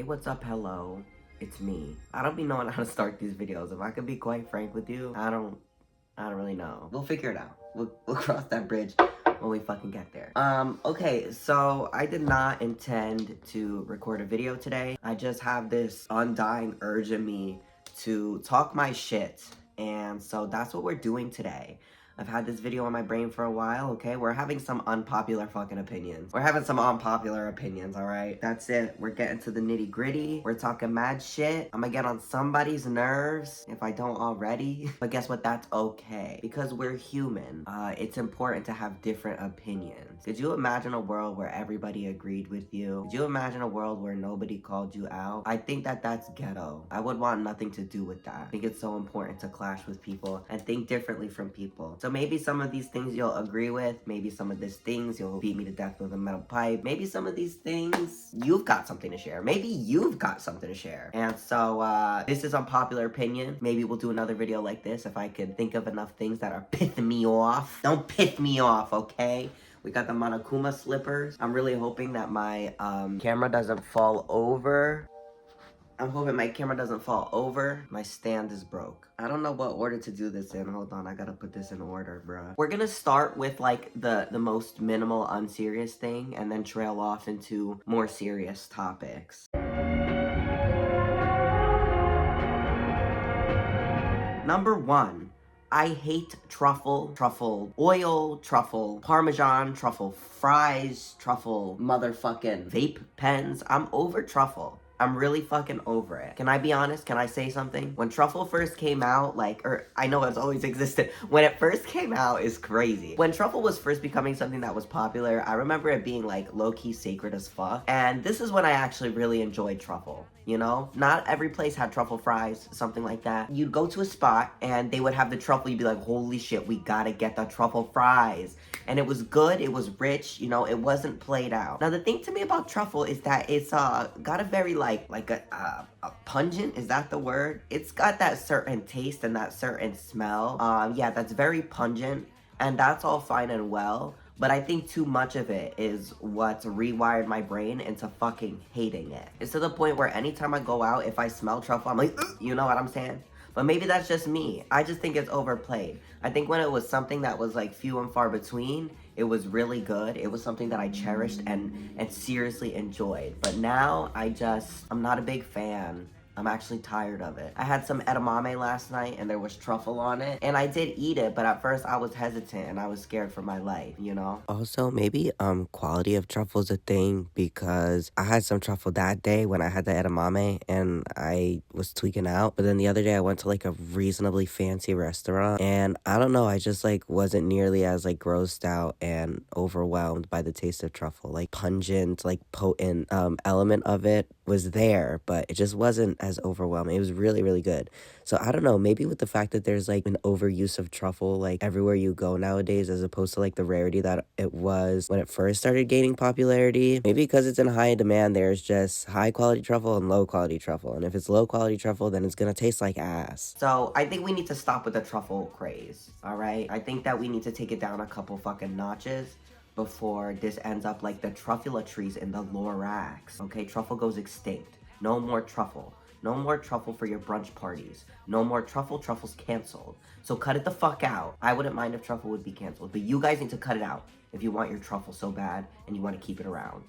What's up, hello, it's me. I don't be knowing how to start these videos. If I could be quite frank with you, I don't really know. We'll figure it out. We'll cross that bridge when we fucking get there. Okay, so I did not intend to record a video today. I just have this undying urge in me to talk my shit, and so that's what we're doing today. I've had this video on my brain for a while, okay? We're having some unpopular fucking opinions. We're having some unpopular opinions, alright? That's it. We're getting to the nitty gritty. We're talking mad shit. I'm gonna get on somebody's nerves if I don't already. But guess what? That's okay. Because we're human. It's important to have different opinions. Could you imagine a world where everybody agreed with you? Could you imagine a world where nobody called you out? I think that that's ghetto. I would want nothing to do with that. I think it's so important to clash with people and think differently from people. So maybe some of these things you'll agree with, maybe some of these things you'll beat me to death with a metal pipe, maybe some of these things you've got something to share, maybe you've got something to share. And so this is Unpopular Opinion. Maybe we'll do another video like this if I could think of enough things that are pissing me off. Don't piss me off, okay? We got the Monokuma slippers. I'm really hoping that my camera doesn't fall over. I'm hoping my camera doesn't fall over. My stand is broke. I don't know what order to do this in. Hold on, I gotta put this in order, bruh. We're gonna start with like the most minimal, unserious thing and then trail off into more serious topics. Number 1. I hate truffle, truffle oil, truffle parmesan, truffle fries, truffle motherfucking vape pens. I'm over truffle. I'm really fucking over it. Can I be honest? Can I say something? When truffle first came out, I know it's always existed. When it first came out is crazy. When truffle was first becoming something that was popular, I remember it being like low-key sacred as fuck. And this is when I actually really enjoyed truffle. You know, not every place had truffle fries, something like that. You'd go to a spot and they would have the truffle. You'd be like, holy shit, we gotta get the truffle fries. And it was good, it was rich, you know, it wasn't played out. Now the thing to me about truffle is that it's got a very like a pungent, is that the word? It's got that certain taste and that certain smell. Yeah, that's very pungent, and that's all fine and well. But I think too much of it is what's rewired my brain into fucking hating it. It's to the point where anytime I go out, if I smell truffle, I'm like, ugh, you know what I'm saying? But maybe that's just me. I just think it's overplayed. I think when it was something that was like few and far between, it was really good. It was something that I cherished and seriously enjoyed. But now I'm not a big fan. I'm actually tired of it. I had some edamame last night and there was truffle on it. And I did eat it, but at first I was hesitant and I was scared for my life, you know? Also, maybe quality of truffle is a thing, because I had some truffle that day when I had the edamame and I was tweaking out. But then the other day I went to like a reasonably fancy restaurant and I don't know, I just like wasn't nearly as like grossed out and overwhelmed by the taste of truffle. Like pungent, like potent element of it was there, but it just wasn't as overwhelming. It was really, really good. So I don't know, maybe with the fact that there's like an overuse of truffle like everywhere you go nowadays, as opposed to like the rarity that it was when it first started gaining popularity, maybe because it's in high demand, there's just high quality truffle and low quality truffle. And if it's low quality truffle, then it's gonna taste like ass. So I think we need to stop with the truffle craze, all right? I think that we need to take it down a couple fucking notches before this ends up like the truffula trees in the Lorax. Okay, truffle goes extinct. No more truffle. No more truffle for your brunch parties. No more truffle. Truffle's canceled. So cut it the fuck out. I wouldn't mind if truffle would be canceled, but you guys need to cut it out if you want your truffle so bad and you want to keep it around.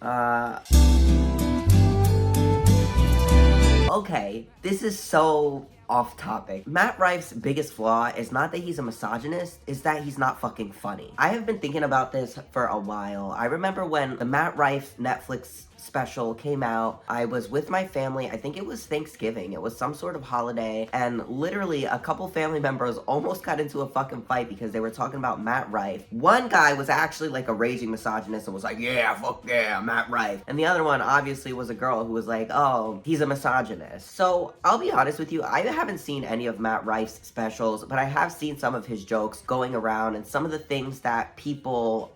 Okay, this is so off topic. Matt Rife's biggest flaw is not that he's a misogynist, is that he's not fucking funny. I have been thinking about this for a while. I remember when the Matt Rife Netflix special came out, I was with my family. I think it was Thanksgiving. It was some sort of holiday, and literally a couple family members almost got into a fucking fight because they were talking about Matt Rife. One guy was actually like a raging misogynist and was like, yeah, fuck yeah, Matt Rife. And the other one obviously was a girl who was like, oh, he's a misogynist. So I'll be honest with you, I haven't seen any of Matt Rife's specials, but I have seen some of his jokes going around and some of the things that people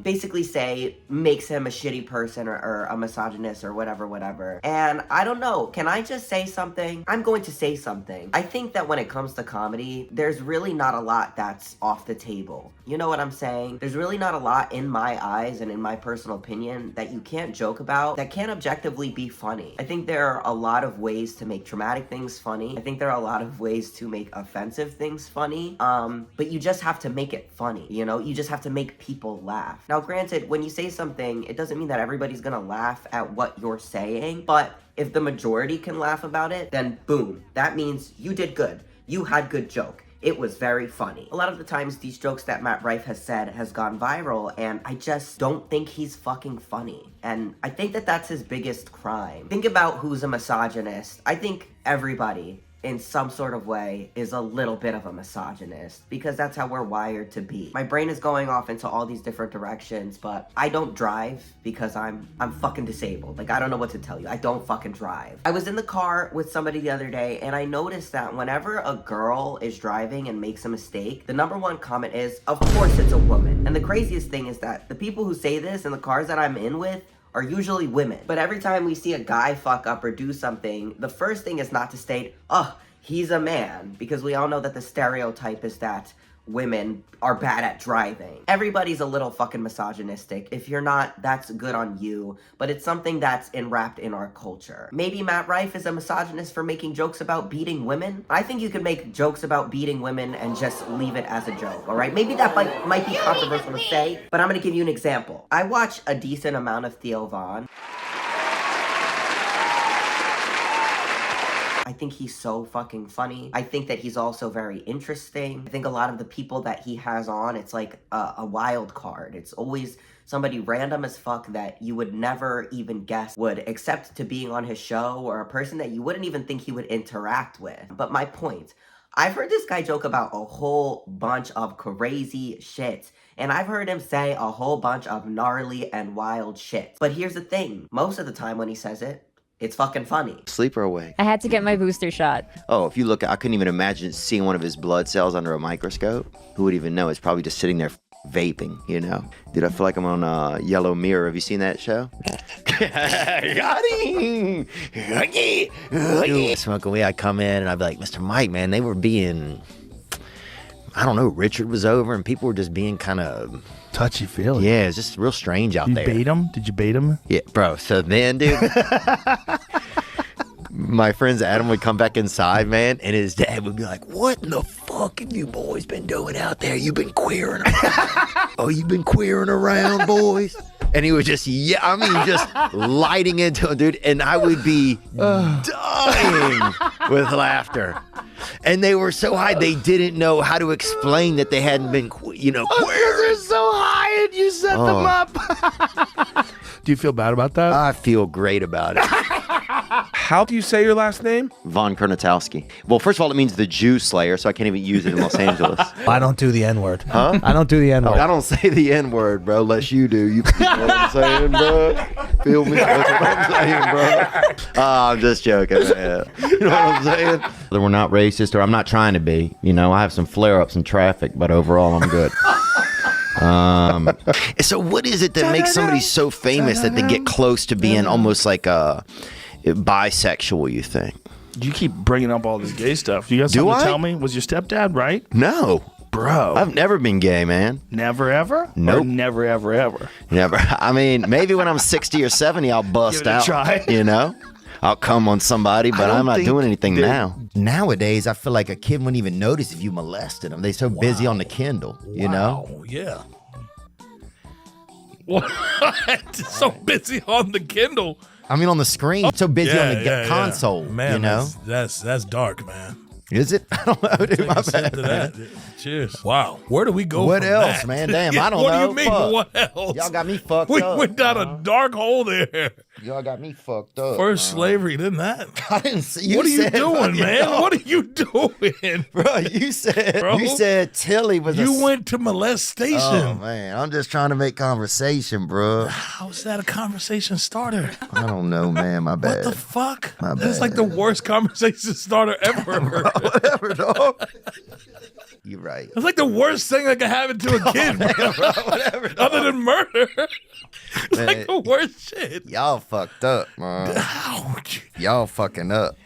basically say makes him a shitty person or a misogynist or whatever. And I don't know, can I just say something? I'm going to say something. I think that when it comes to comedy, there's really not a lot that's off the table. You know what I'm saying? There's really not a lot in my eyes and in my personal opinion that you can't joke about, that can't objectively be funny. I think there are a lot of ways to make traumatic things funny. I think there are a lot of ways to make offensive things funny. But you just have to make it funny, you know? You just have to make people laugh. Now, granted, when you say something, it doesn't mean that everybody's gonna laugh at what you're saying, but if the majority can laugh about it, then boom, that means you did good. You had good joke. It was very funny. A lot of the times, these jokes that Matt Rife has said has gone viral, and I just don't think he's fucking funny. And I think that that's his biggest crime. Think about who's a misogynist. I think everybody, in some sort of way, is a little bit of a misogynist, because that's how we're wired to be. My brain is going off into all these different directions, but I don't drive because I'm fucking disabled. Like, I don't know what to tell you. I don't fucking drive. I was in the car with somebody the other day, and I noticed that whenever a girl is driving and makes a mistake, the number one comment is, of course it's a woman. And the craziest thing is that the people who say this in the cars that I'm in with are usually women. But every time we see a guy fuck up or do something, the first thing is not to state, oh, he's a man, because we all know that the stereotype is that women are bad at driving. Everybody's a little fucking misogynistic. If you're not, that's good on you, but it's something that's enwrapped in our culture. Maybe Matt Rife is a misogynist for making jokes about beating women. I think you can make jokes about beating women and just leave it as a joke, all right? Maybe that might be controversial to say, but I'm gonna give you an example. I watch a decent amount of Theo Von. I think he's so fucking funny. I think that he's also very interesting. I think a lot of the people that he has on, it's like a wild card. It's always somebody random as fuck that you would never even guess would accept to being on his show, or a person that you wouldn't even think he would interact with. But my point, I've heard this guy joke about a whole bunch of crazy shit. And I've heard him say a whole bunch of gnarly and wild shit. But here's the thing, most of the time when he says it, it's fucking funny. Sleep or awake? I had to get my booster shot. Oh, if you look, I couldn't even imagine seeing one of his blood cells under a microscope. Who would even know? It's probably just sitting there vaping, you know? Dude, I feel like I'm on Yellow Mirror. Have you seen that show? Dude, smoking weed, I'd come in and I'd be like, Mr. Mike, man, they were being, I don't know, Richard was over and people were just being kind of touchy-feely. Yeah, it's just real strange out there. You bait him? Did you bait him? Yeah, bro. So then, dude, my friends Adam would come back inside, man, and his dad would be like, what in the fuck have you boys been doing out there? You've been queering around. Oh, you've been queering around, boys? And he was just, just lighting into him, dude. And I would be dying with laughter. And they were so high, they didn't know how to explain that they hadn't been, queering. They're so high and you set them up. Do you feel bad about that? I feel great about it. How do you say your last name? Von Kernotowski. Well, first of all, it means the Jew Slayer, so I can't even use it in Los Angeles. I don't do the N-word. Huh? I don't do the N-word. I don't say the N-word, bro, unless you do. You know what I'm saying, bro? Feel me? That's what I'm saying, bro. I'm just joking, man. You know what I'm saying? We're not racist, or I'm not trying to be. You know, I have some flare-ups in traffic, but overall, I'm good. So what is it that makes somebody so famous that they get close to being almost like a bisexual, you think? You keep bringing up all this gay stuff. You got something to tell me? Was your stepdad right? No. Bro. I've never been gay, man. Never ever? Nope. Or never ever ever? Never. I mean, maybe when I'm 60 or 70, I'll bust out. Try. You know? I'll come on somebody, but I'm not doing anything now. Nowadays, I feel like a kid wouldn't even notice if you molested them. They're so busy on the Kindle, you know? Oh, yeah. What? So busy on the Kindle. I mean, on the screen. So busy on the console, man, you know? That's dark, man. Is it? I don't know, dude. My bad. Cheers. Wow. Where do we go What from else, that? man? Damn, I don't what know. What do you mean, Fuck. what else? Y'all got me fucked we up. went down a dark hole there. Y'all got me fucked up. First slavery, didn't that? I didn't see you. What are you said, doing, man? Yo. What are you doing? Bro, you said Tilly was You went to molestation. Oh, man. I'm just trying to make conversation, bro. How's that a conversation starter? I don't know, man. My bad. What the fuck? My That's bad. like the worst conversation starter ever. Whatever, dog. You're right. It's like the worst thing that could happen to a kid, bro. Whatever. Other than murder. It's Man. like the worst shit. Y'all fucked up, man. Ouch. Y'all fucking up.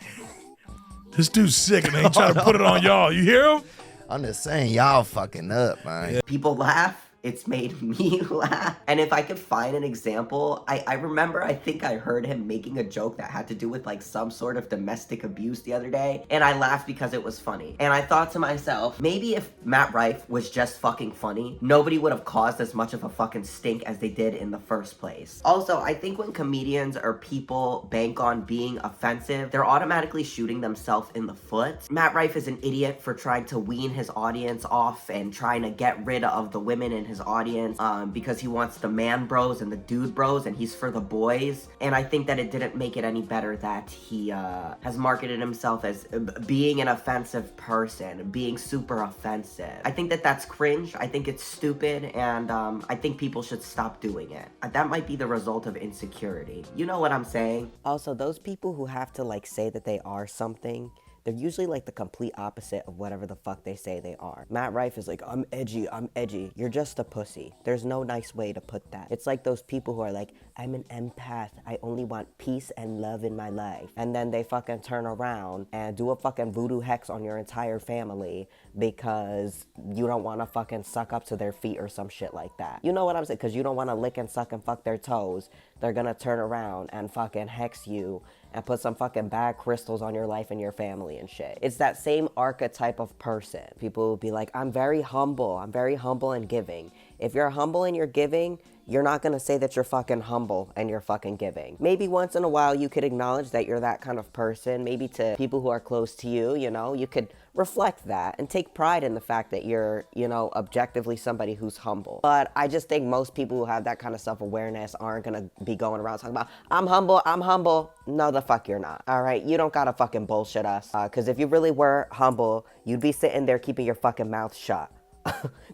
This dude's sick and they ain't trying to put it on y'all. You hear him? I'm just saying, y'all fucking up, man. People laugh. It's made me laugh. And if I could find an example, I remember, I think I heard him making a joke that had to do with like some sort of domestic abuse the other day. And I laughed because it was funny. And I thought to myself, maybe if Matt Rife was just fucking funny, nobody would have caused as much of a fucking stink as they did in the first place. Also, I think when comedians or people bank on being offensive, they're automatically shooting themselves in the foot. Matt Rife is an idiot for trying to wean his audience off and trying to get rid of the women in his audience because he wants the man bros and the dude bros and he's for the boys. And I think that it didn't make it any better that he has marketed himself as being an offensive person, being super offensive. I think that that's cringe. I think it's stupid, and I think people should stop doing it. That might be the result of insecurity. You know what I'm saying? Also, those people who have to like say that they are something, they're usually like the complete opposite of whatever the fuck they say they are. Matt Rife is like, I'm edgy, I'm edgy. You're just a pussy. There's no nice way to put that. It's like those people who are like, I'm an empath. I only want peace and love in my life. And then they fucking turn around and do a fucking voodoo hex on your entire family because you don't want to fucking suck up to their feet or some shit like that. You know what I'm saying? Because you don't want to lick and suck and fuck their toes. They're gonna turn around and fucking hex you and put some fucking bad crystals on your life and your family and shit. It's that same archetype of person. People will be like, I'm very humble and giving. If you're humble and you're giving, you're not gonna say that you're fucking humble and you're fucking giving. Maybe once in a while you could acknowledge that you're that kind of person. Maybe to people who are close to you, you know, you could reflect that and take pride in the fact that you're, you know, objectively somebody who's humble. But I just think most people who have that kind of self-awareness aren't gonna be going around talking about, I'm humble. No, the fuck you're not, all right? You don't gotta fucking bullshit us. Because if you really were humble, you'd be sitting there keeping your fucking mouth shut.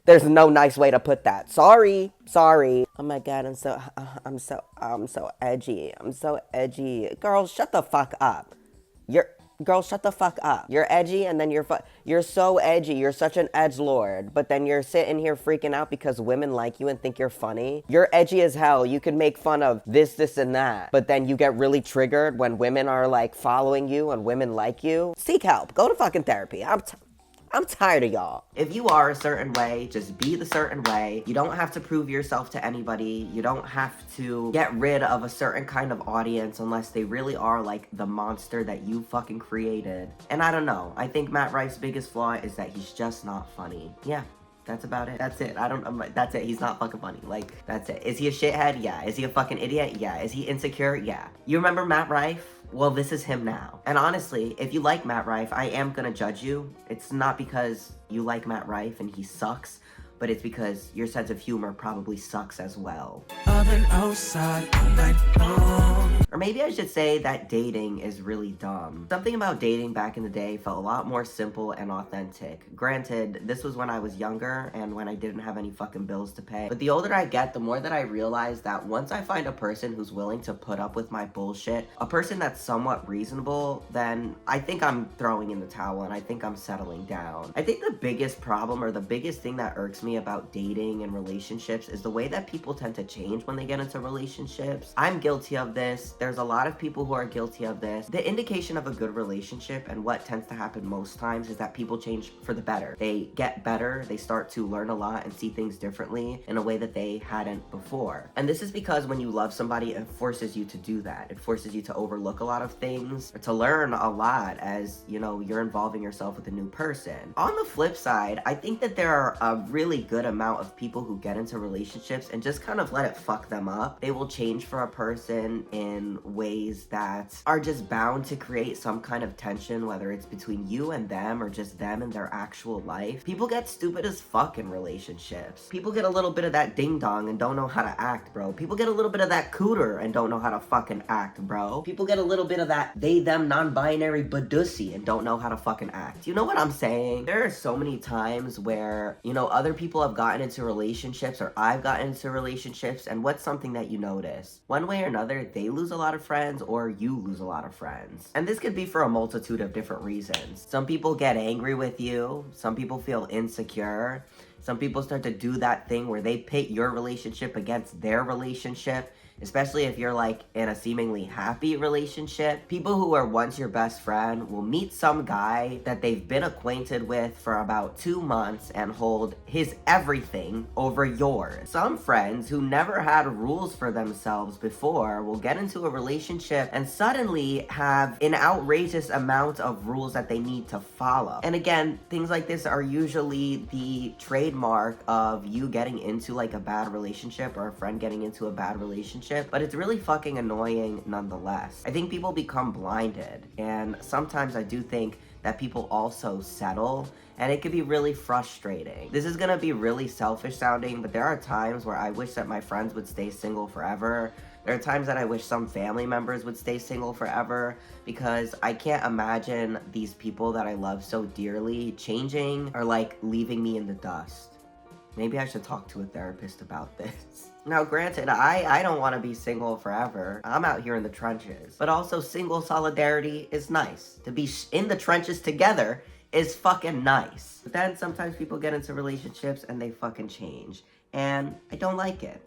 There's no nice way to put that. Sorry. Oh my God, I'm so edgy. I'm so edgy. Girl, shut the fuck up. Girl, shut the fuck up. You're edgy, and then you're so edgy. You're such an edgelord, but then you're sitting here freaking out because women like you and think you're funny. You're edgy as hell. You can make fun of this, and that, but then you get really triggered when women are like following you and women like you. Seek help. Go to fucking therapy. I'm tired of y'all. If you are a certain way, just be the certain way. You don't have to prove yourself to anybody. You don't have to get rid of a certain kind of audience unless they really are like the monster that you fucking created. And I don't know. I think Matt Rife's biggest flaw is that he's just not funny. Yeah. That's about it. That's it. That's it. He's not fucking funny. Like, that's it. Is he a shithead? Yeah. Is he a fucking idiot? Yeah. Is he insecure? Yeah. You remember Matt Rife? Well, this is him now. And honestly, if you like Matt Rife, I am gonna judge you. It's not because you like Matt Rife and he sucks, but it's because your sense of humor probably sucks as well. Or maybe I should say that dating is really dumb. Something about dating back in the day felt a lot more simple and authentic. Granted, this was when I was younger and when I didn't have any fucking bills to pay. But the older I get, the more that I realize that once I find a person who's willing to put up with my bullshit, a person that's somewhat reasonable, then I think I'm throwing in the towel and I think I'm settling down. I think the biggest problem or the biggest thing that irks me about dating and relationships is the way that people tend to change when they get into relationships. I'm guilty of this. There's a lot of people who are guilty of this. The indication of a good relationship and what tends to happen most times is that people change for the better. They get better, they start to learn a lot and see things differently in a way that they hadn't before. And this is because when you love somebody, it forces you to do that. It forces you to overlook a lot of things, or to learn a lot as, you know, you're involving yourself with a new person. On the flip side, I think that there are a really good amount of people who get into relationships and just kind of let it fuck them up. They will change for a person in ways that are just bound to create some kind of tension, whether it's between you and them or just them and their actual life. People get stupid as fuck in relationships. People get a little bit of that ding dong and don't know how to act, bro. People get a little bit of that cooter and don't know how to fucking act, bro. People get a little bit of that they, them, non-binary badussy and don't know how to fucking act. You know what I'm saying? There are so many times where, you know, other people have gotten into relationships or I've gotten into relationships, and what's something that you notice? One way or another, they lose a lot of friends or you lose a lot of friends. And this could be for a multitude of different reasons. Some people get angry with you. Some people feel insecure. Some people start to do that thing where they pit your relationship against their relationship, especially if you're like in a seemingly happy relationship. People who are once your best friend will meet some guy that they've been acquainted with for about 2 months and hold his everything over yours. Some friends who never had rules for themselves before will get into a relationship and suddenly have an outrageous amount of rules that they need to follow. And again, things like this are usually the trademark of you getting into like a bad relationship or a friend getting into a bad relationship. But it's really fucking annoying nonetheless. I think people become blinded, and sometimes I do think that people also settle, and it can be really frustrating. This is gonna be really selfish sounding, but there are times where I wish that my friends would stay single forever. There are times that I wish some family members would stay single forever, because I can't imagine these people that I love so dearly changing or like leaving me in the dust. Maybe I should talk to a therapist about this. Now, granted, I don't want to be single forever. I'm out here in the trenches. But also, single solidarity is nice. To be in the trenches together is fucking nice. But then sometimes people get into relationships and they fucking change. And I don't like it.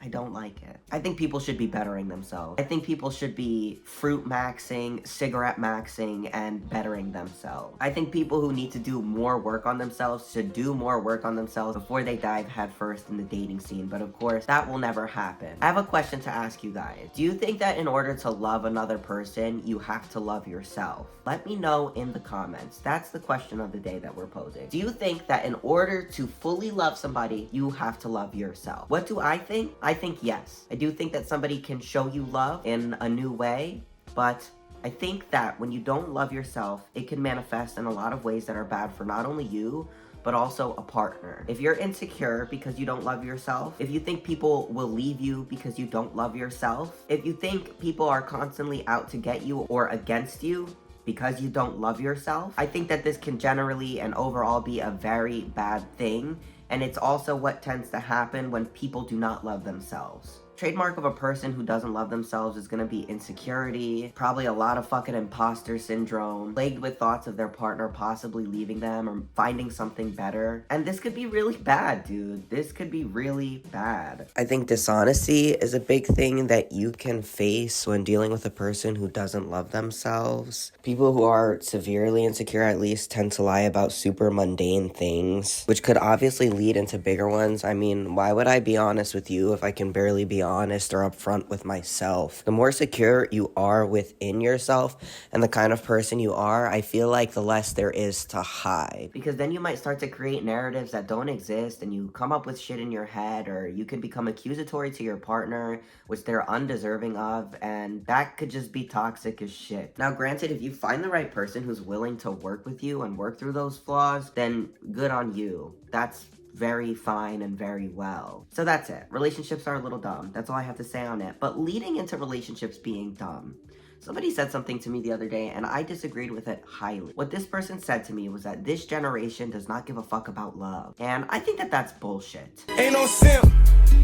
I don't like it. I think people should be bettering themselves. I think people should be fruit maxing, cigarette maxing, and bettering themselves. I think people who need to do more work on themselves should do more work on themselves before they dive headfirst in the dating scene. But of course, that will never happen. I have a question to ask you guys. Do you think that in order to love another person, you have to love yourself? Let me know in the comments. That's the question of the day that we're posing. Do you think that in order to fully love somebody, you have to love yourself? What do I think? I think yes. I do think that somebody can show you love in a new way, but I think that when you don't love yourself, it can manifest in a lot of ways that are bad for not only you, but also a partner. If you're insecure because you don't love yourself, if you think people will leave you because you don't love yourself, if you think people are constantly out to get you or against you because you don't love yourself, I think that this can generally and overall be a very bad thing. And it's also what tends to happen when people do not love themselves. Trademark of a person who doesn't love themselves is gonna be insecurity, probably a lot of fucking imposter syndrome, plagued with thoughts of their partner possibly leaving them or finding something better. And this could be really bad, dude. This could be really bad. I think dishonesty is a big thing that you can face when dealing with a person who doesn't love themselves. People who are severely insecure at least tend to lie about super mundane things, which could obviously lead into bigger ones. I mean, why would I be honest with you if I can barely be honest or upfront with myself? The more secure you are within yourself and the kind of person you are, I feel like the less there is to hide. Because then you might start to create narratives that don't exist, and you come up with shit in your head, or you can become accusatory to your partner, which they're undeserving of, and that could just be toxic as shit. Now, granted, if you find the right person who's willing to work with you and work through those flaws, then good on you. That's very fine and very well. So that's it. Relationships are a little dumb. That's all I have to say on it. But leading into relationships being dumb, somebody said something to me the other day and I disagreed with it highly. What this person said to me was that this generation does not give a fuck about love. And I think that that's bullshit. Ain't no simp.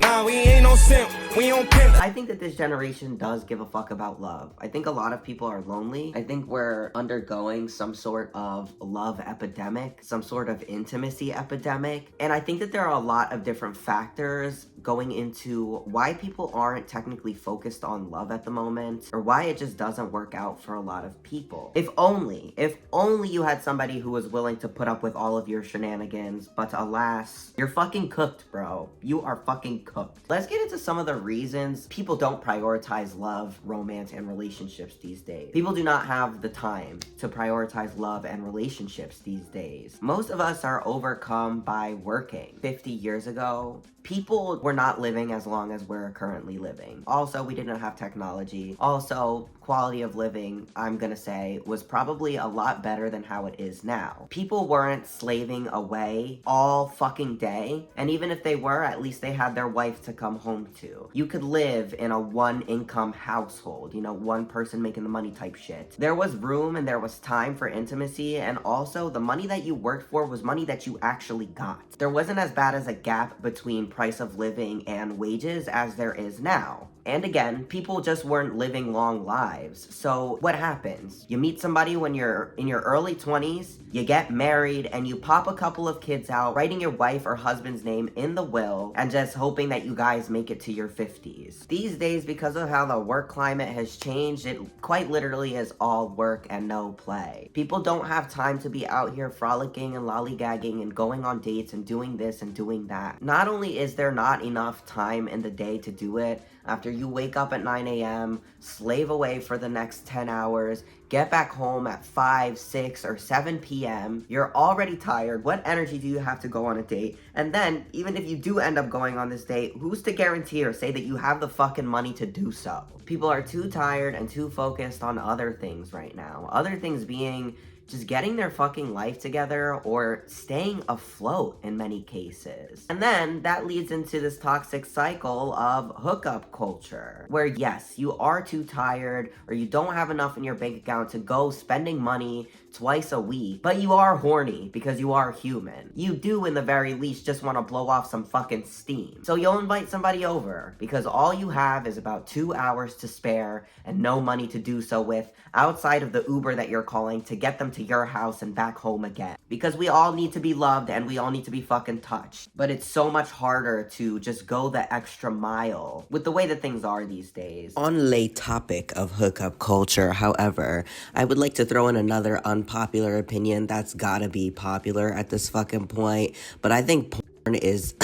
Nah, we ain't no simp. We don't pimp. I think that this generation does give a fuck about love. I think a lot of people are lonely. I think we're undergoing some sort of love epidemic, some sort of intimacy epidemic. And I think that there are a lot of different factors going into why people aren't technically focused on love at the moment, or why it just doesn't work out for a lot of people. If only you had somebody who was willing to put up with all of your shenanigans, but alas, you're fucking cooked, bro. You are fucking cooked. Let's get into some of the reasons people don't prioritize love, romance, and relationships these days. People do not have the time to prioritize love and relationships these days. Most of us are overcome by working. 50 years ago, people were not living as long as we're currently living. Also, we didn't have technology. Also, quality of living, I'm gonna say, was probably a lot better than how it is now. People weren't slaving away all fucking day, and even if they were, at least they had their wife to come home to. You could live in a one-income household, one person making the money type shit. There was room and there was time for intimacy, and also the money that you worked for was money that you actually got. There wasn't as bad as a gap between price of living and wages as there is now. And again, people just weren't living long lives. So what happens? You meet somebody when you're in your early 20s, you get married, and you pop a couple of kids out, writing your wife or husband's name in the will, and just hoping that you guys make it to your 50s. These days, because of how the work climate has changed, it quite literally is all work and no play. People don't have time to be out here frolicking and lollygagging and going on dates and doing this and doing that. Not only is there not enough time in the day to do it, after you wake up at 9 a.m., slave away for the next 10 hours, get back home at 5, 6, or 7 p.m., you're already tired. What energy do you have to go on a date? And then, even if you do end up going on this date, who's to guarantee or say that you have the fucking money to do so? People are too tired and too focused on other things right now. Other things being just getting their fucking life together or staying afloat in many cases. And then that leads into this toxic cycle of hookup culture, where yes, you are too tired or you don't have enough in your bank account to go spending money twice a week, but you are horny because you are human. You do, in the very least, just want to blow off some fucking steam. So you'll invite somebody over because all you have is about 2 hours to spare and no money to do so with outside of the Uber that you're calling to get them to your house and back home again. Because we all need to be loved and we all need to be fucking touched. But it's so much harder to just go the extra mile with the way that things are these days. On the topic of hookup culture, however, I would like to throw in another unpopular opinion that's gotta be popular at this fucking point, but I think porn is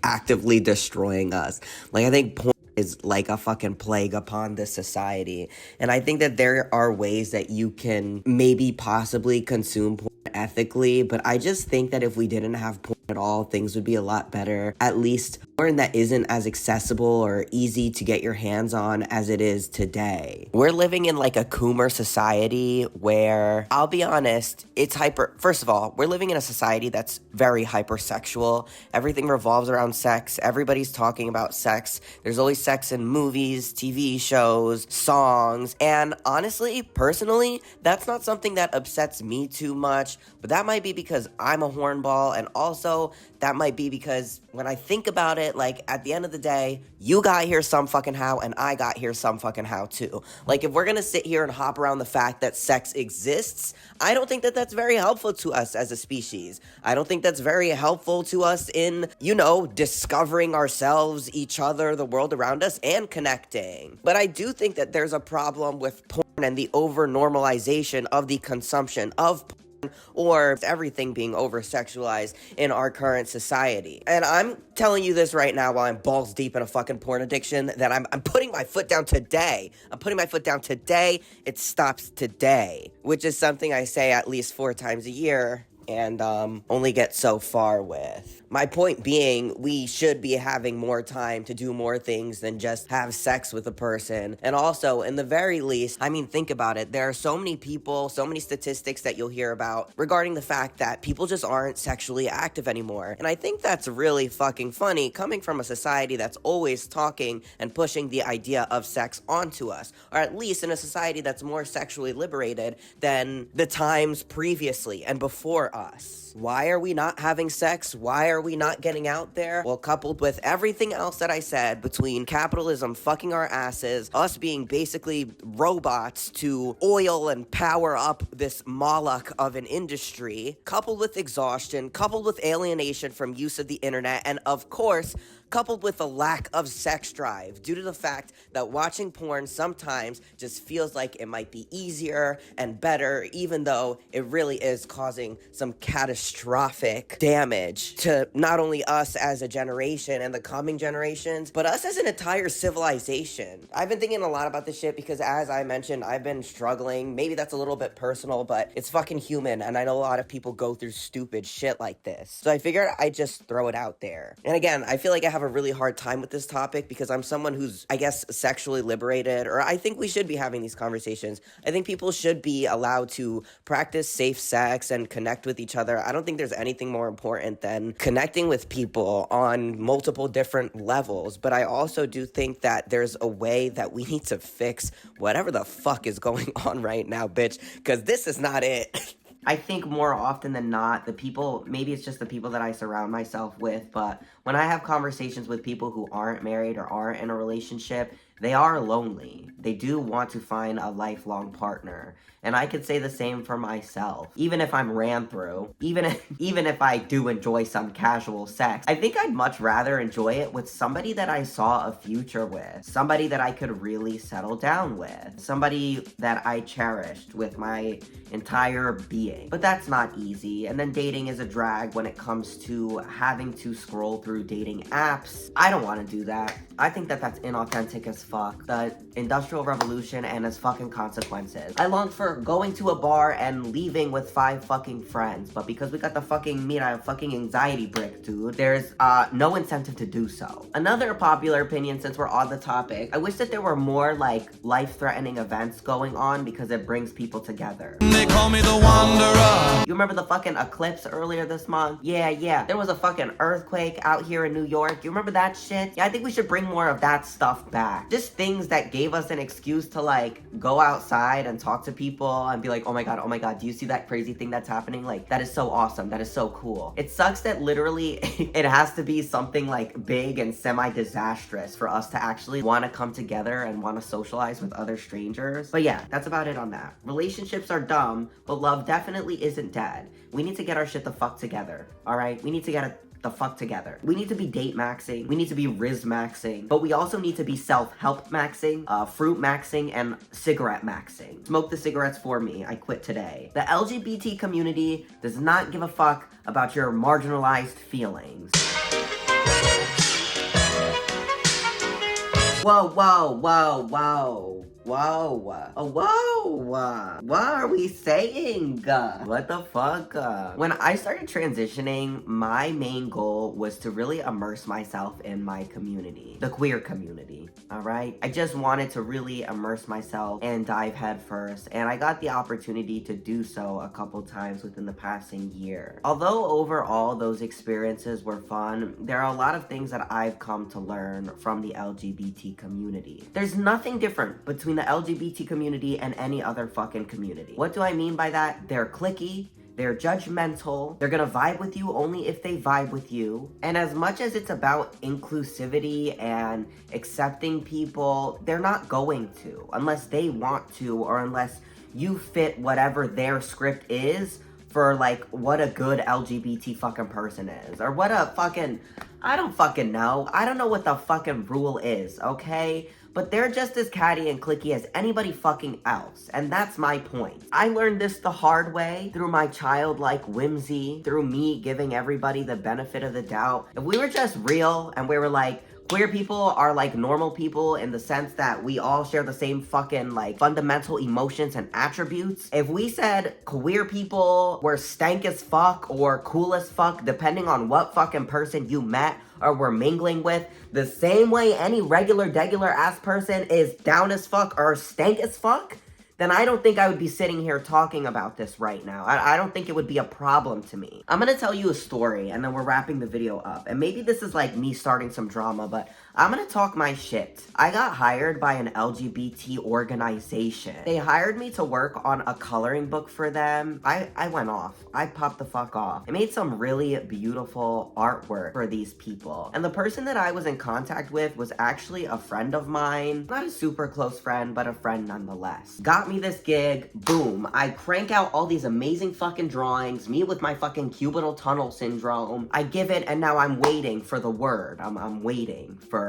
actively destroying us. Like, I think porn is like a fucking plague upon this society, and I think that there are ways that you can maybe possibly consume porn ethically, but I just think that if we didn't have porn at all, things would be a lot better. At least porn that isn't as accessible or easy to get your hands on as it is today. We're living in like a Coomer society where, I'll be honest, it's first of all, we're living in a society that's very hypersexual. Everything revolves around sex. Everybody's talking about sex. There's always sex in movies, TV shows, songs, and honestly, personally, that's not something that upsets me too much, but that might be because I'm a hornball, and also that might be because when I think about it, like, at the end of the day, you got here some fucking how, and I got here some fucking how too. Like, if we're gonna sit here and hop around the fact that sex exists, I don't think that that's very helpful to us as a species. I don't think that's very helpful to us in, discovering ourselves, each other, the world around us, and connecting. But I do think that there's a problem with porn and the over-normalization of the consumption of porn, or everything being over-sexualized in our current society. And I'm telling you this right now while I'm balls deep in a fucking porn addiction, that I'm putting my foot down today. I'm putting my foot down today. It stops today, which is something I say at least 4 times a year and only get so far with. My point being, we should be having more time to do more things than just have sex with a person. And also, in the very least, I mean, think about it. There are so many people, so many statistics that you'll hear about regarding the fact that people just aren't sexually active anymore. And I think that's really fucking funny coming from a society that's always talking and pushing the idea of sex onto us. Or at least in a society that's more sexually liberated than the times previously and before us. Why are we not having sex? Why are we not getting out there? Well, coupled with everything else that I said, between capitalism fucking our asses, us being basically robots to oil and power up this Moloch of an industry, coupled with exhaustion, coupled with alienation from use of the internet, and of course, coupled with a lack of sex drive due to the fact that watching porn sometimes just feels like it might be easier and better, even though it really is causing some catastrophic damage to not only us as a generation and the coming generations, but us as an entire civilization. I've been thinking a lot about this shit because, as I mentioned, I've been struggling. Maybe that's a little bit personal, but it's fucking human, and I know a lot of people go through stupid shit like this. So I figured I'd just throw it out there. And again, I feel like I have a really hard time with this topic because I'm someone who's, I guess, sexually liberated, or I think we should be having these conversations. I think people should be allowed to practice safe sex and connect with each other. I don't think there's anything more important than connecting with people on multiple different levels, but I also do think that there's a way that we need to fix whatever the fuck is going on right now, bitch, because this is not it. I think more often than not, the people, maybe it's just the people that I surround myself with, but when I have conversations with people who aren't married or aren't in a relationship, they are lonely. They do want to find a lifelong partner. And I could say the same for myself. Even if I'm ran through, even if I do enjoy some casual sex, I think I'd much rather enjoy it with somebody that I saw a future with. Somebody that I could really settle down with. Somebody that I cherished with my entire being. But that's not easy. And then dating is a drag when it comes to having to scroll through dating apps. I don't want to do that. I think that that's inauthentic as fuck. The Industrial Revolution and its fucking consequences. I longed for going to a bar and leaving with 5 fucking friends, but because we got the fucking fucking anxiety brick, dude, there's no incentive to do so. Another popular opinion, since we're on the topic, I wish that there were more like life-threatening events going on because it brings people together. They call me the Wanderer. You remember the fucking eclipse earlier this month? Yeah. There was a fucking earthquake out here in New York. You remember that shit? Yeah, I think we should bring more of that stuff back. Just things that gave us an excuse to like go outside and talk to people and be like, oh my god, do you see that crazy thing that's happening? Like, that is so awesome. That is so cool. It sucks that literally it has to be something like big and semi-disastrous for us to actually want to come together and want to socialize with other strangers. But yeah, that's about it on that. Relationships are dumb, but love definitely isn't dead. We need to get our shit the fuck together, all right? We need to get the fuck together. We need to be date maxing, we need to be riz maxing, but we also need to be self-help maxing, fruit maxing, and cigarette maxing. Smoke the cigarettes for me, I quit today. The LGBT community does not give a fuck about your marginalized feelings. Whoa. What are we saying? What the fuck? When I started transitioning, my main goal was to really immerse myself in my community, the queer community, alright? I just wanted to really immerse myself and dive headfirst, and I got the opportunity to do so a couple times within the passing year. Although overall those experiences were fun, there are a lot of things that I've come to learn from the LGBT community. There's nothing different between the LGBT community and any other fucking community. What do I mean by that? They're cliquey, they're judgmental, they're gonna vibe with you only if they vibe with you. And as much as it's about inclusivity and accepting people, they're not going to, unless they want to, or unless you fit whatever their script is for like what a good LGBT fucking person is, or what a fucking, I don't fucking know. I don't know what the fucking rule is, okay? But they're just as catty and cliquey as anybody fucking else, and that's my point. I learned this the hard way, through my childlike whimsy, through me giving everybody the benefit of the doubt. If we were just real, and we were like, queer people are like normal people in the sense that we all share the same fucking like fundamental emotions and attributes. If we said queer people were stank as fuck or cool as fuck, depending on what fucking person you met or were mingling with, the same way any regular ass person is down as fuck or stank as fuck, then I don't think I would be sitting here talking about this right now. I don't think it would be a problem to me. I'm gonna tell you a story and then we're wrapping the video up. And maybe this is like me starting some drama, but I'm gonna talk my shit. I got hired by an LGBT organization. They hired me to work on a coloring book for them. I went off. I popped the fuck off. I made some really beautiful artwork for these people. And the person that I was in contact with was actually a friend of mine. Not a super close friend, but a friend nonetheless. Got me this gig, boom. I crank out all these amazing fucking drawings, me with my fucking cubital tunnel syndrome. I give it, and now I'm waiting for the word. I'm waiting for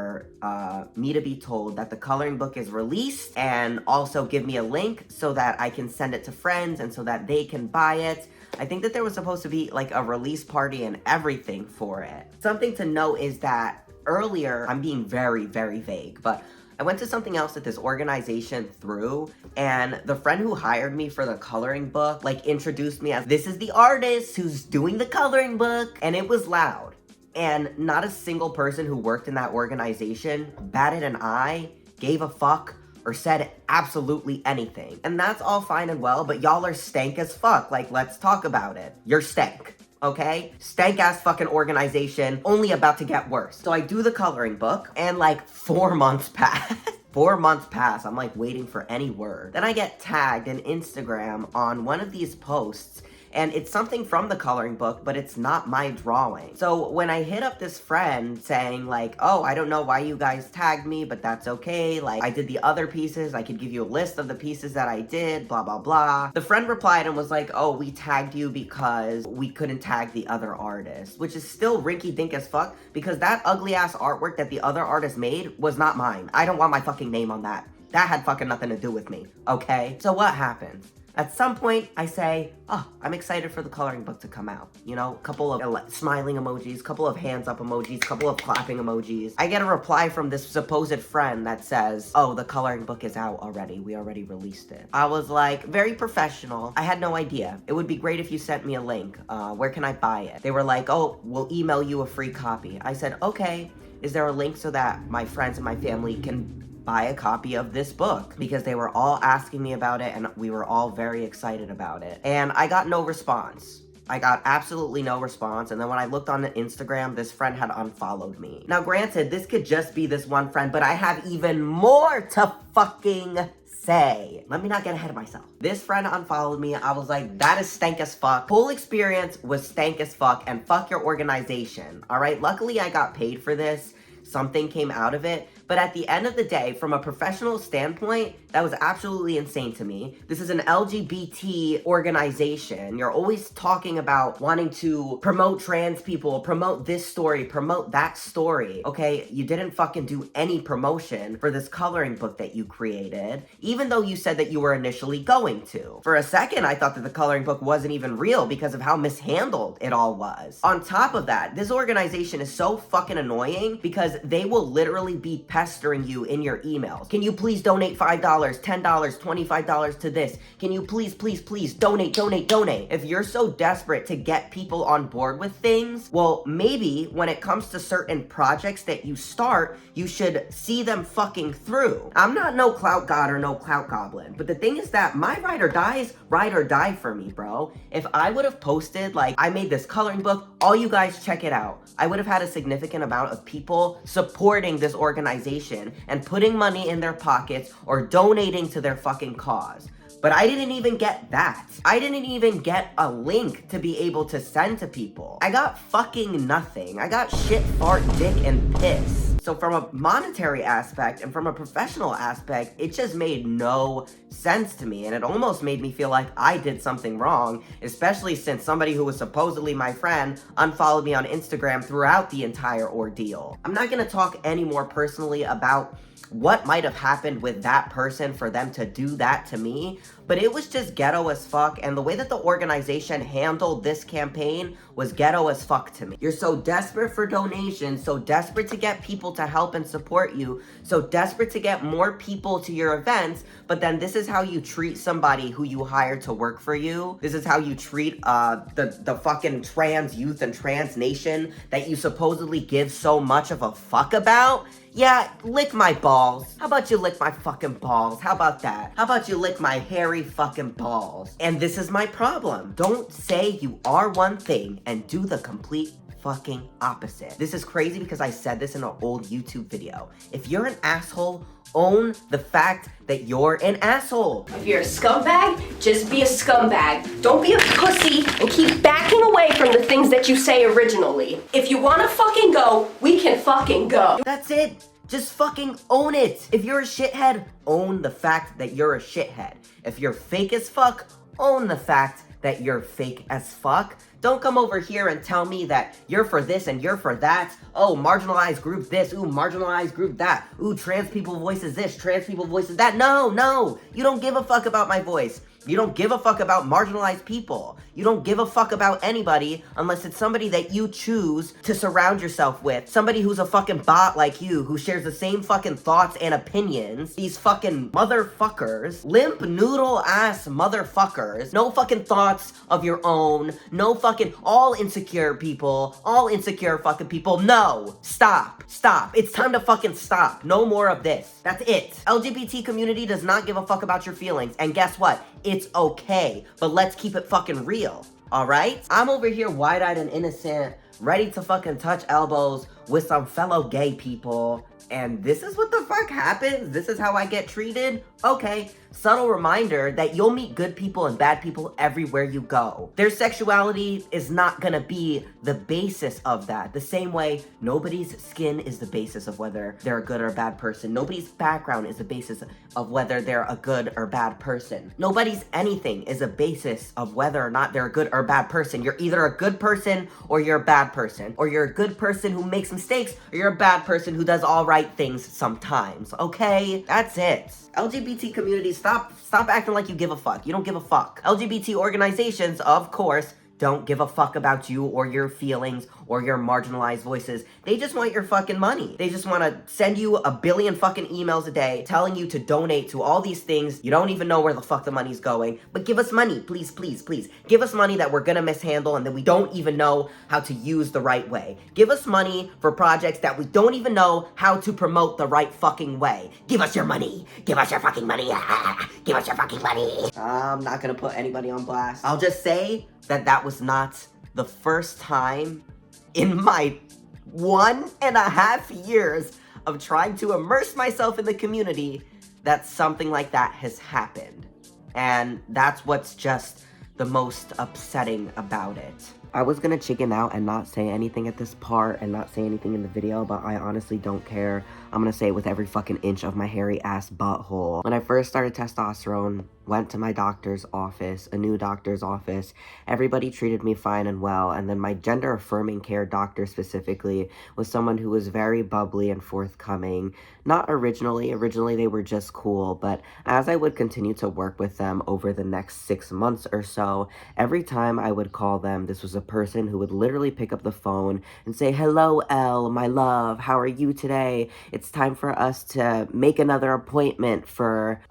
me to be told that the coloring book is released, and also give me a link so that I can send it to friends and so that they can buy it. I think that there was supposed to be like a release party and everything for it. Something to note is that earlier, I'm being very vague, but I went to something else that this organization threw, and the friend who hired me for the coloring book like introduced me as, this is the artist who's doing the coloring book, and it was loud. And not a single person who worked in that organization batted an eye, gave a fuck, or said absolutely anything. And that's all fine and well, but y'all are stank as fuck. Like, let's talk about it. You're stank, okay? Stank ass fucking organization, only about to get worse. So I do the coloring book, and like 4 months pass. 4 months pass, I'm like waiting for any word. Then I get tagged in Instagram on one of these posts, and it's something from the coloring book, but it's not my drawing. So when I hit up this friend saying like, oh, I don't know why you guys tagged me, but that's okay. Like, I did the other pieces. I could give you a list of the pieces that I did, blah, blah, blah. The friend replied and was like, oh, we tagged you because we couldn't tag the other artist, which is still rinky-dink as fuck, because that ugly-ass artwork that the other artist made was not mine. I don't want my fucking name on that. That had fucking nothing to do with me, okay? So what happens? At some point, I say, oh, I'm excited for the coloring book to come out. You know, a couple of smiling emojis, couple of hands up emojis, couple of clapping emojis. I get a reply from this supposed friend that says, oh, the coloring book is out already. We already released it. I was like, very professional. I had no idea. It would be great if you sent me a link. Where can I buy it? They were like, oh, we'll email you a free copy. I said, okay, is there a link so that my friends and my family can buy a copy of this book? Because they were all asking me about it and we were all very excited about it. And I got no response. I got absolutely no response. And then when I looked on the Instagram, this friend had unfollowed me. Now granted, this could just be this one friend, but I have even more to fucking say. Let me not get ahead of myself. This friend unfollowed me. I was like, that is stank as fuck. Whole experience was stank as fuck, and fuck your organization. All right, luckily I got paid for this. Something came out of it. But at the end of the day, from a professional standpoint, that was absolutely insane to me. This is an LGBT organization. You're always talking about wanting to promote trans people, promote this story, promote that story. Okay, you didn't fucking do any promotion for this coloring book that you created, even though you said that you were initially going to. For a second, I thought that the coloring book wasn't even real because of how mishandled it all was. On top of that, this organization is so fucking annoying because they will literally be pestering you in your emails. Can you please donate $5, $10, $25 to this? Can you please donate? If you're so desperate to get people on board with things, well, maybe when it comes to certain projects that you start, you should see them fucking through. I'm not no clout god or no clout goblin, but the thing is that my ride or die for me, bro. If I would have posted, like, I made this coloring book, all you guys check it out, I would have had a significant amount of people supporting this organization and putting money in their pockets or donating to their fucking cause. But I didn't even get that. I didn't even get a link to be able to send to people. I got fucking nothing. I got shit, fart, dick, and piss. So from a monetary aspect and from a professional aspect, it just made no sense to me. And it almost made me feel like I did something wrong, especially since somebody who was supposedly my friend unfollowed me on Instagram throughout the entire ordeal. I'm not gonna talk any more personally about what might have happened with that person for them to do that to me, but it was just ghetto as fuck, and the way that the organization handled this campaign was ghetto as fuck to me. You're so desperate for donations, so desperate to get people to help and support you, so desperate to get more people to your events, but then this is how you treat somebody who you hire to work for you. This is how you treat the fucking trans youth and trans nation that you supposedly give so much of a fuck about. Yeah, lick my balls. How about you lick my fucking balls? How about that? How about you lick my hairy fucking balls? And this is my problem. Don't say you are one thing and do the complete fucking opposite. This is crazy because I said this in an old YouTube video. If you're an asshole, own the fact that you're an asshole. If you're a scumbag, just be a scumbag. Don't be a pussy and keep backing away from the things that you say originally. If you wanna fucking go, we can fucking go. That's it. Just fucking own it. If you're a shithead, own the fact that you're a shithead. If you're fake as fuck, own the fact that you're fake as fuck. Don't come over here and tell me that you're for this and you're for that. Oh, marginalized group this. Ooh, marginalized group that. Ooh, trans people voices this, trans people voices that. No. You don't give a fuck about my voice. You don't give a fuck about marginalized people. You don't give a fuck about anybody unless it's somebody that you choose to surround yourself with. Somebody who's a fucking bot like you, who shares the same fucking thoughts and opinions. These fucking motherfuckers. Limp noodle ass motherfuckers. No fucking thoughts of your own. No fucking, all insecure people. All insecure fucking people. No. Stop. It's time to fucking stop. No more of this. That's it. LGBT community does not give a fuck about your feelings. And guess what? It's okay, but let's keep it fucking real, all right? I'm over here wide-eyed and innocent, ready to fucking touch elbows with some fellow gay people. And this is what the fuck happens? This is how I get treated? Okay, subtle reminder that you'll meet good people and bad people everywhere you go. Their sexuality is not gonna be the basis of that. The same way nobody's skin is the basis of whether they're a good or a bad person. Nobody's background is the basis of whether they're a good or bad person. Nobody's anything is a basis of whether or not they're a good or bad person. You're either a good person or you're a bad person. Or you're a good person who makes mistakes, or you're a bad person who does all right things sometimes, okay? That's it. LGBT community, stop acting like you give a fuck. You don't give a fuck. LGBT organizations, of course, don't give a fuck about you or your feelings or your marginalized voices. They just want your fucking money. They just want to send you a billion fucking emails a day telling you to donate to all these things. You don't even know where the fuck the money's going. But give us money, please, please, please. Give us money that we're gonna mishandle and that we don't even know how to use the right way. Give us money for projects that we don't even know how to promote the right fucking way. Give us your money. Give us your fucking money. Give us your fucking money. I'm not gonna put anybody on blast. I'll just say that was not the first time in my 1.5 years of trying to immerse myself in the community that something like that has happened. And that's what's just the most upsetting about it. I was gonna chicken out and not say anything at this part and not say anything in the video, but I honestly don't care. I'm gonna say it with every fucking inch of my hairy ass butthole. When I first started testosterone, went to my doctor's office, a new doctor's office, everybody treated me fine and well, and then my gender affirming care doctor specifically was someone who was very bubbly and forthcoming. Not originally they were just cool, but as I would continue to work with them over the next 6 months or so, every time I would call them, this was a person who would literally pick up the phone and say, "Hello, Elle, my love, how are you today? It's time for us to make another appointment for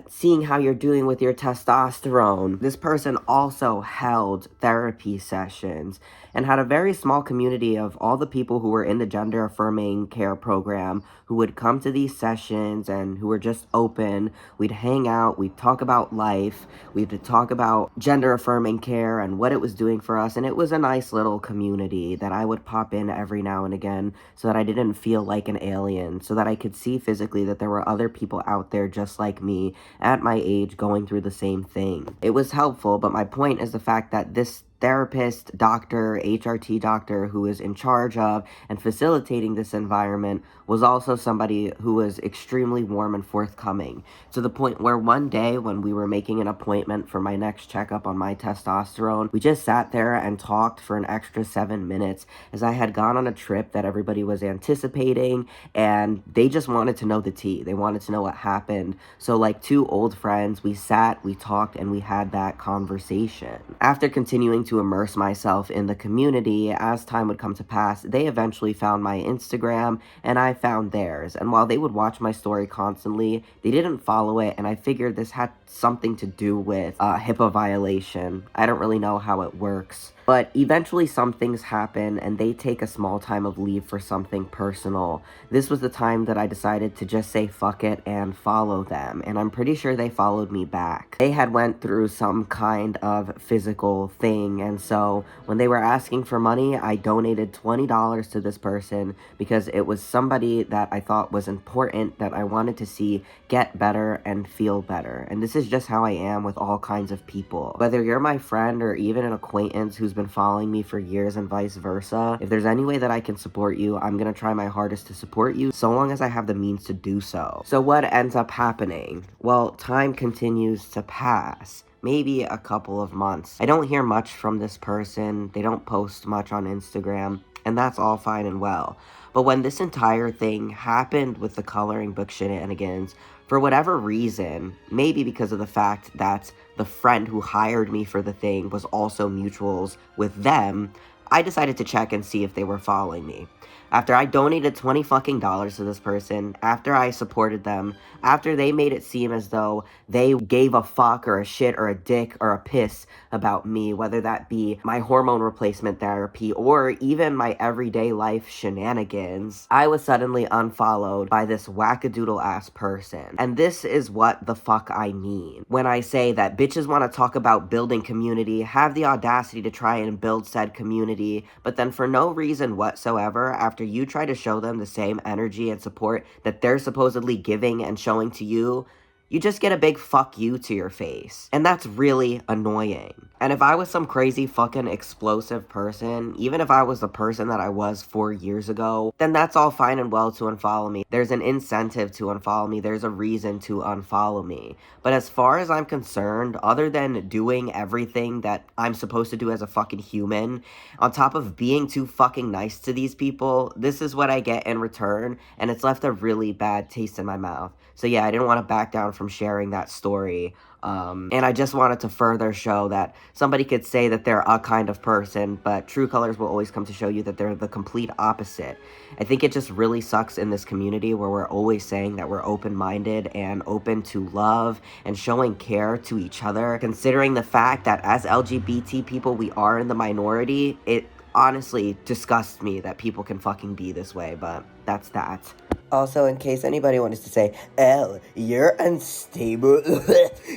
seeing how you're doing with your testosterone." This person also held therapy sessions and had a very small community of all the people who were in the gender affirming care program who would come to these sessions and who were just open. We'd hang out, we'd talk about life, we'd talk about gender affirming care and what it was doing for us, and it was a nice little community that I would pop in every now and again so that I didn't feel like an alien, so that I could see physically that there were other people out there just like me at my age going through the same thing. It was helpful, but my point is the fact that this therapist, doctor, HRT doctor who is in charge of and facilitating this environment was also somebody who was extremely warm and forthcoming, to the point where one day when we were making an appointment for my next checkup on my testosterone, we just sat there and talked for an extra 7 minutes as I had gone on a trip that everybody was anticipating, and they just wanted to know the tea. They wanted to know what happened. So like two old friends, we sat, we talked, and we had that conversation. After continuing to immerse myself in the community, as time would come to pass, they eventually found my Instagram and I found theirs. And while they would watch my story constantly, they didn't follow it, and I figured this had something to do with HIPAA violation. I don't really know how it works. But eventually some things happen and they take a small time of leave for something personal. This was the time that I decided to just say fuck it and follow them, and I'm pretty sure they followed me back. They had went through some kind of physical thing, and so when they were asking for money, I donated $20 to this person because it was somebody that I thought was important, that I wanted to see get better and feel better. And this is just how I am with all kinds of people. Whether you're my friend or even an acquaintance who's been following me for years and vice versa, if there's any way that I can support you, I'm gonna try my hardest to support you so long as I have the means to do so. So what ends up happening? Well, time continues to pass. Maybe a couple of months. I don't hear much from this person. They don't post much on Instagram, and that's all fine and well. But when this entire thing happened with the coloring book shenanigans, for whatever reason, maybe because of the fact that the friend who hired me for the thing was also mutuals with them, I decided to check and see if they were following me. After I donated $20 fucking to this person, after I supported them, after they made it seem as though they gave a fuck or a shit or a dick or a piss about me, whether that be my hormone replacement therapy or even my everyday life shenanigans, I was suddenly unfollowed by this wackadoodle ass person. And this is what the fuck I mean when I say that bitches want to talk about building community, have the audacity to try and build said community, community, but then for no reason whatsoever, after you try to show them the same energy and support that they're supposedly giving and showing to you, you just get a big fuck you to your face. And that's really annoying. And if I was some crazy fucking explosive person, even if I was the person that I was 4 years ago, then that's all fine and well to unfollow me. There's an incentive to unfollow me. There's a reason to unfollow me. But as far as I'm concerned, other than doing everything that I'm supposed to do as a fucking human, on top of being too fucking nice to these people, this is what I get in return, and it's left a really bad taste in my mouth. So yeah, I didn't want to back down from sharing that story. And I just wanted to further show that somebody could say that they're a kind of person, but true colors will always come to show you that they're the complete opposite. I think it just really sucks in this community where we're always saying that we're open-minded and open to love and showing care to each other. Considering the fact that as LGBT people, we are in the minority, it honestly disgusts me that people can fucking be this way, but that's that. Also, in case anybody wanted to say, "Elle, you're unstable,"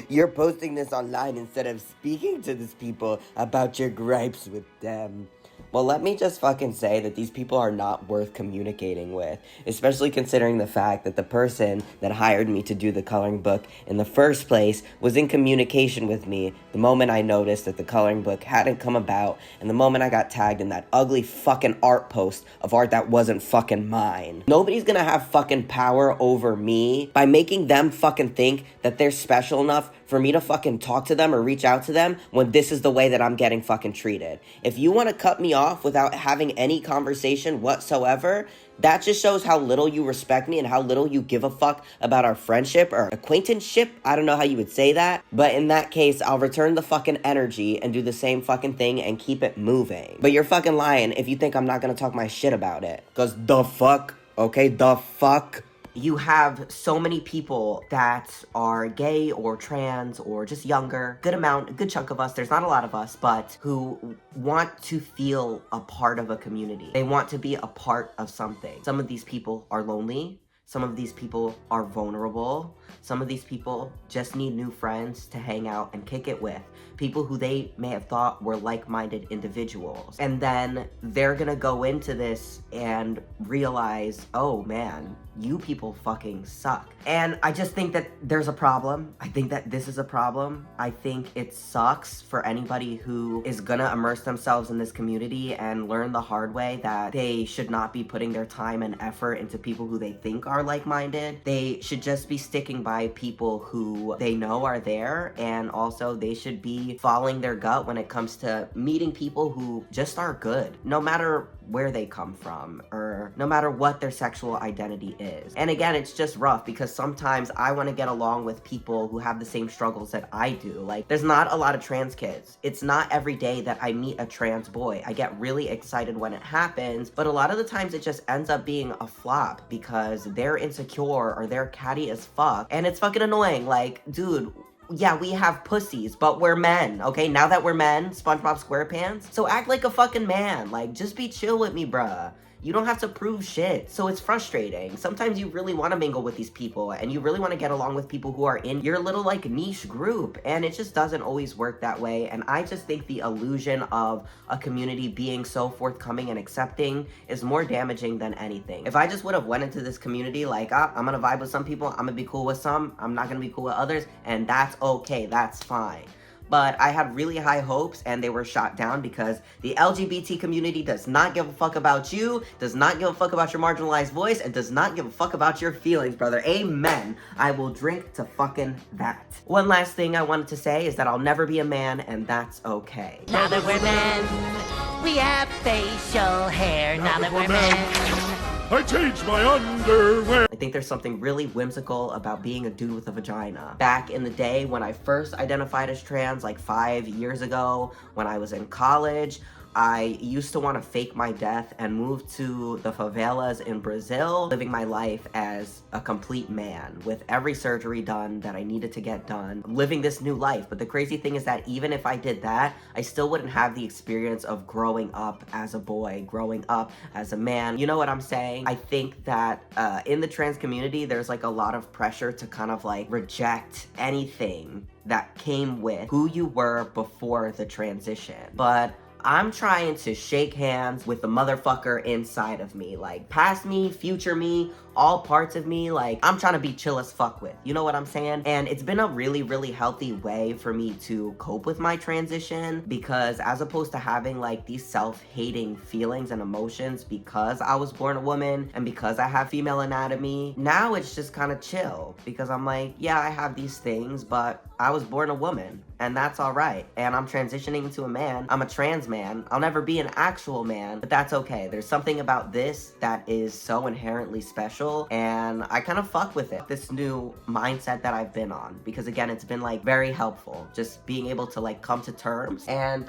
you're posting this online instead of speaking to these people about your gripes with them. Well, let me just fucking say that these people are not worth communicating with, especially considering the fact that the person that hired me to do the coloring book in the first place was in communication with me the moment I noticed that the coloring book hadn't come about, and the moment I got tagged in that ugly fucking art post of art that wasn't fucking mine. Nobody's gonna have fucking power over me by making them fucking think that they're special enough for me to fucking talk to them or reach out to them when this is the way that I'm getting fucking treated. If you want to cut me off without having any conversation whatsoever, that just shows how little you respect me and how little you give a fuck about our friendship or acquaintanceship. I don't know how you would say that, but in that case, I'll return the fucking energy and do the same fucking thing and keep it moving. But you're fucking lying if you think I'm not gonna talk my shit about it. Cause the fuck, okay, the fuck. You have so many people that are gay or trans or just younger, a good chunk of us, there's not a lot of us, but who want to feel a part of a community. They want to be a part of something. Some of these people are lonely. Some of these people are vulnerable. Some of these people just need new friends to hang out and kick it with. People who they may have thought were like-minded individuals. And then they're gonna go into this and realize, oh man, you people fucking suck. And I just think that there's a problem. I think that this is a problem. I think it sucks for anybody who is gonna immerse themselves in this community and learn the hard way that they should not be putting their time and effort into people who they think are like-minded. They should just be sticking by people who they know are there, and also they should be following their gut when it comes to meeting people who just are good, no matter where they come from or no matter what their sexual identity is. And again, it's just rough because sometimes I want to get along with people who have the same struggles that I do. Like, there's not a lot of trans kids. It's not every day that I meet a trans boy. I get really excited when it happens, but a lot of the times it just ends up being a flop because they're insecure or they're catty as fuck, and it's fucking annoying. Like, dude, yeah, we have pussies, but we're men, okay? Now that we're men, SpongeBob SquarePants, so act like a fucking man. Like, just be chill with me, bruh. You don't have to prove shit. So it's frustrating. Sometimes you really want to mingle with these people and you really want to get along with people who are in your little like niche group, and it just doesn't always work that way. And I just think the illusion of a community being so forthcoming and accepting is more damaging than anything. If I just would have went into this community like, I'm gonna vibe with some people, I'm gonna be cool with some, I'm not gonna be cool with others, and that's okay, that's fine. But I had really high hopes and they were shot down because the LGBT community does not give a fuck about you, does not give a fuck about your marginalized voice, and does not give a fuck about your feelings, brother. Amen. I will drink to fucking that. One last thing I wanted to say is that I'll never be a man, and that's okay. Now that we're men, we have facial hair. Now that we're men, I changed my underwear. I think there's something really whimsical about being a dude with a vagina. Back in the day when I first identified as trans, like 5 years ago, when I was in college, I used to want to fake my death and move to the favelas in Brazil, living my life as a complete man with every surgery done that I needed to get done, living this new life. But the crazy thing is that even if I did that, I still wouldn't have the experience of growing up as a boy, growing up as a man. You know what I'm saying? I think that in the trans community, there's like a lot of pressure to kind of like reject anything that came with who you were before the transition. But I'm trying to shake hands with the motherfucker inside of me. Like, past me, future me, all parts of me. Like, I'm trying to be chill as fuck with. You know what I'm saying? And it's been a really, really healthy way for me to cope with my transition, because as opposed to having like these self-hating feelings and emotions because I was born a woman and because I have female anatomy, now it's just kind of chill, because I'm like, yeah, I have these things, but I was born a woman, and that's all right. And I'm transitioning into a man. I'm a trans man. I'll never be an actual man, but that's okay. There's something about this that is so inherently special, and I kind of fuck with it. This new mindset that I've been on, because again, it's been like very helpful, just being able to like come to terms and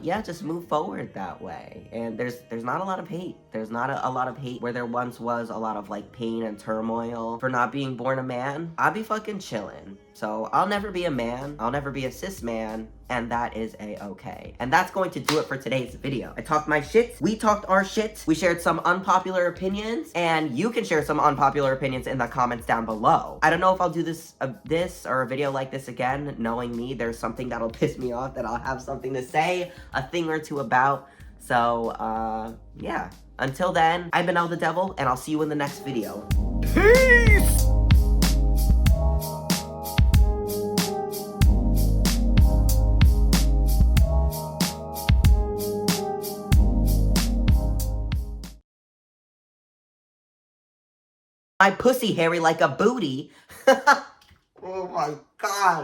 yeah, just move forward that way. And there's not a lot of hate. There's not a lot of hate where there once was a lot of like pain and turmoil for not being born a man. I'll be fucking chilling. So I'll never be a man, I'll never be a cis man, and that is a-okay. And that's going to do it for today's video. I talked my shit, we talked our shit, we shared some unpopular opinions, and you can share some unpopular opinions in the comments down below. I don't know if I'll do this or a video like this again. Knowing me, there's something that'll piss me off that I'll have something to say, a thing or two about. So, yeah. Until then, I've been Elthedevil, and I'll see you in the next video. Peace! My pussy hairy like a booty. Oh my god.